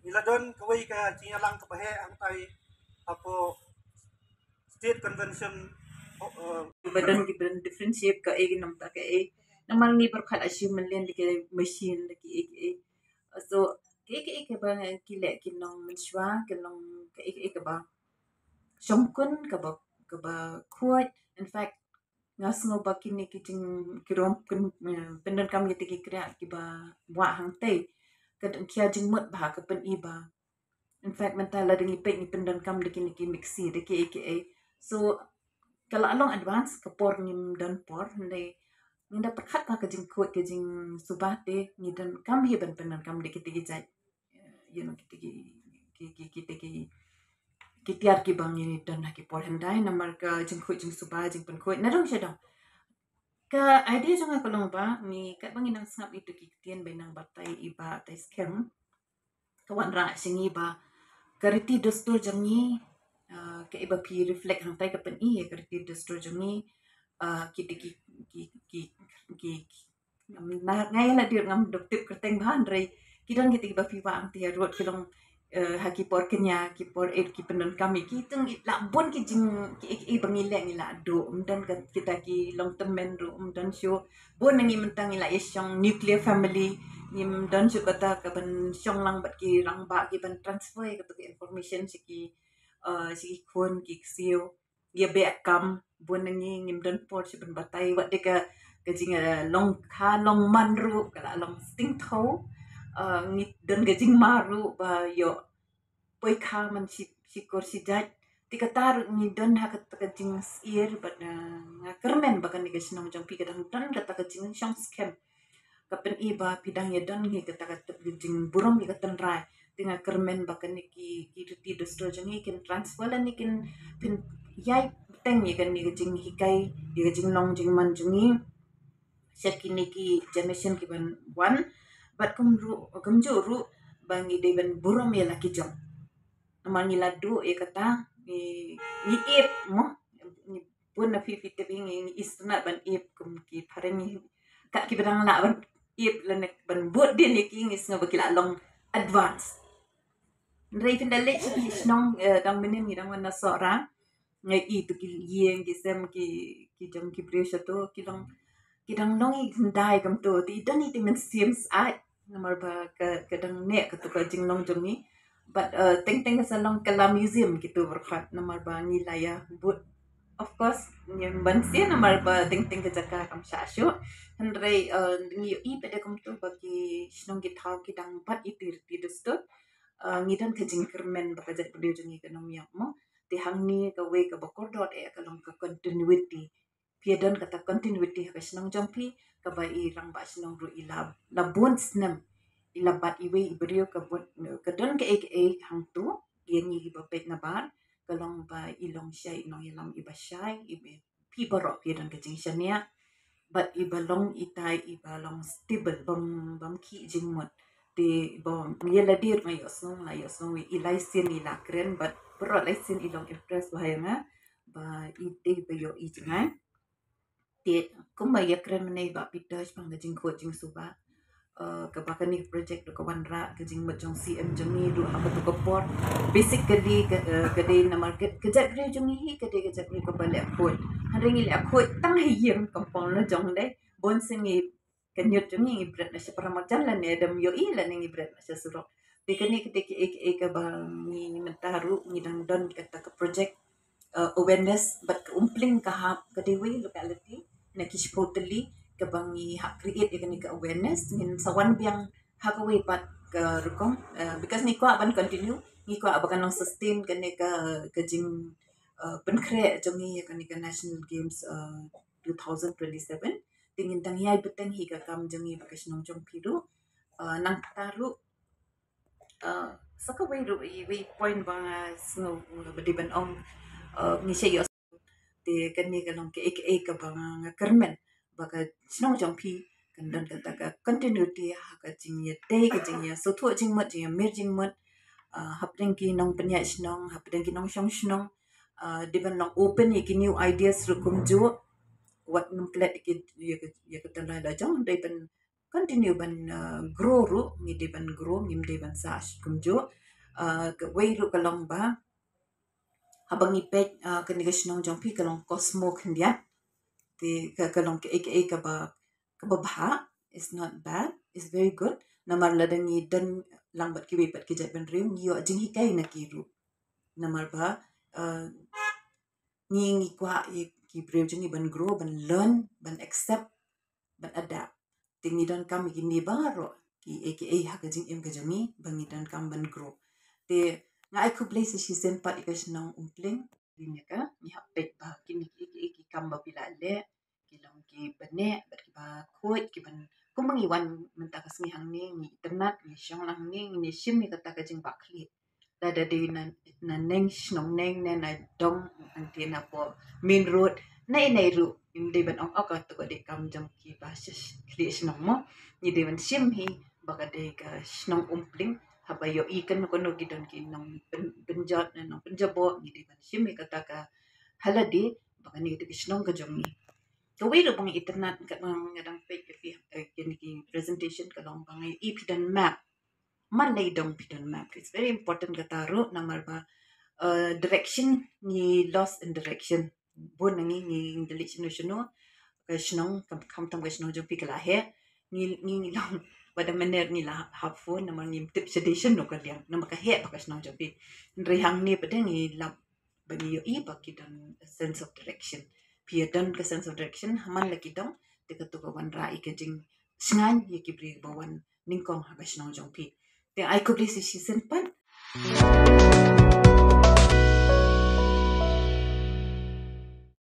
Iladon kawai ka cinyalang kapahe antay apo state convention badan gibran different shape ka nam ta ka namal ni par khala shi man len ke machine ke so ke ba ki le ki nong shwa ke nong ke ba shomkun ka ba kuat in fact ngas ngo ba kini ki jing kirom kun pendan kam ki kra ki ba wa hang te ka kia jing mot ba ka pen i ba in fact mentala dengi pe ni pendan kam de ki mixi de ke so kalau along advance ke por ngim dan por ndai nginda perkhat ka jing kuat ke jing subah de ni dan kam hi ban pendan kam de ki jai you know ki tiar ki bang ni dan ki por handai namar ka jing kuat jing subah jing pen kuat na dong sedang ka idea jong ka long ba ni ka bang inang snap itu ki tien benang batai iba tai scam kawan ra singi ba kariti dostur jang ni ke iba pi reflect hang tai ka pen i kariti dostur jang ni ki na ngai la dir ngam dok tip kerteng bahan rei kidan ki ba pi wa ang tia rot kilong haki por kenya ki por ki penon kami ki tung la bon ki jing ki bangile ngi la do dan kita ki long term men ru dan show bon ngi mentang la yesong nuclear family ngim dan show kata ka ban syong lang bat ki rang ba ki ban transfer ka tu information si kon ki sio ya be akam bon ngi ngim dan por si ban batai wat de ka jing long kha long man ru kala long sting thau ngit dan gajing maru ba yo poi kha man si kor si jat tikatar ni dan ha ka jing ear but nga kermen ba kan ni gasnong jong pi kadang dan kata ka jing shong scam kapen iba pidang ya dan ni kata ka jing burom ni katan rai tinga kermen ba kan ni ki ti dostro jong ni kin transfer la ni kin pin yai teng ni kan ni jing hikai ni jing long jing man jong ni set kini ki generation ki ban one but kumju ru bangi de ban burom ya laki jong namangi ladu e kata ni ip mo ni pun na fi te bing ni istna ban ip kum ki pareng ka ki badang la ban ip lan ban bot din ni ki ngis nga bakila long advance rei fin dalle ki snong dang menem ni dang wana sora ngai i tu ki yeng ki sem ki jong ki presha to ki dang long i dai kam to ti dan i ti men sims ai nomor ba ka dang ne ka tu ka jing long jong ni but teng sa long kala museum gitu berkat nomor ba nila ya but of course yang bansia nomor ba teng ka jaka kam sha shu andre ni i pede kam tu bagi snong ki thau ki dang bat i tir ti dosto ngidan ka jing kermen ba ka jat pede jong ekonomi mo ti hang ni ka we ka bakor dot ka long ka continuity piadon kata continuity ka snong jompi ka ba i rang ba snong ru ilab la bon snem ilabat iwe ibrio ka bot ka don ka hang tu yen yi ba pet na bar ka long ba ilong shai nong ilam iba shai ibe pi barok piadon ka jing shania but iba long itai iba long stable bam ki jing mot de bom yela dir ma yosong la yosong wi ilai sin ila kren but pro lai sin ilong impress ba nga ba ite ba yo i jingai te kumba ya kren menai ba pitaj pang jing ko jing suba kebakan ni project do kawan ra ke jing majong CM jong ni do apa tu kopor basic kedi na market kejat gre jong ni kedi kejat ni ko bale khoi haring ile khoi tang hiyem kampong na jong de bon singi kenyut jong ni bret na se paramarjan la ne dam yo i la ni bret na se surok Tikani ketika bang ni mentaru ni don kata ke project awareness but umpling kahap kadewi locality na kish totally ke bang ni hak create ikani ke awareness min sawan biang hakawi pat ke rukong because ni ko aban continue ni ko abakan nong sustain kani ke jing penkre jongi kani ke national games 2027 tingin tang yai beteng hi ka kam jongi bakas nong jong piru nang taru saka way point bang snow bediban ong ni siya te kani kalong ke bang kermen baka snow jong pi kan dan kata ka continuity ha ka jingya te ka jingya so thu jingmat jingya mer jingmat hapdeng ki nong penya snong hapdeng ki nong shong snong diban long open ye ki new ideas rukum jo wat num plet ki ya ka tan da jong dai ban continue ban grow ru ngi de ban grow ngi de ban sa kum jo ke way ru kalong ba habang ipek kani ka snong jong pi kalong cosmo khandia te kalong ke ba bha is not bad is very good namar ladang ni dan langbat ki wepat ki jat ban rim yo jing hikai na ki ru namar ba ngi kwa ki brave jing ban grow ban learn ban accept ban adapt tingi dan kam ki ni baro ki ha ka jing im ka jangi bangi dan kam ban grow te nga ai ku place si sen pat ikas nang umpling dinya ka ni hapet ba ki ki kam ba pila le ki long ki bane ba ki ba khoi ki ban kumangi wan menta ka singi hang ni internet ni shong lang ni shim ni kata ka jing ba khli da de na neng snong neng ne na dong anti na po main road nay ru im de ban ong ka to de kam jam ki ba khli snong mo ni de ban shim hi ba ka de ka snong umpling haba yo ikan ko no gidon ki nong penjot na nong penjabo ni de ban shim mi kata ka haladi ba ni de snong ka jom ni to we ro bang internet ka bang ngadang page ki presentation ka long bang ipidan map man lay dong pidan map it's very important ka taro namar ba direction ni lost in direction bon ni direction no ka snong kam tam ka snong jo pikala he ni long pada mener ni lah hapfo namar ni tip sedition no ka liang namar ka he ka snong jo pi rihang ni pada ni lap bani yo i ba kidan sense of direction pia dan ka sense of direction haman la kidong te ka to ka wan ra ikajing sngan ye ki bri bawan ningkom ha ka snong jo pi te ai ko bli si sen pan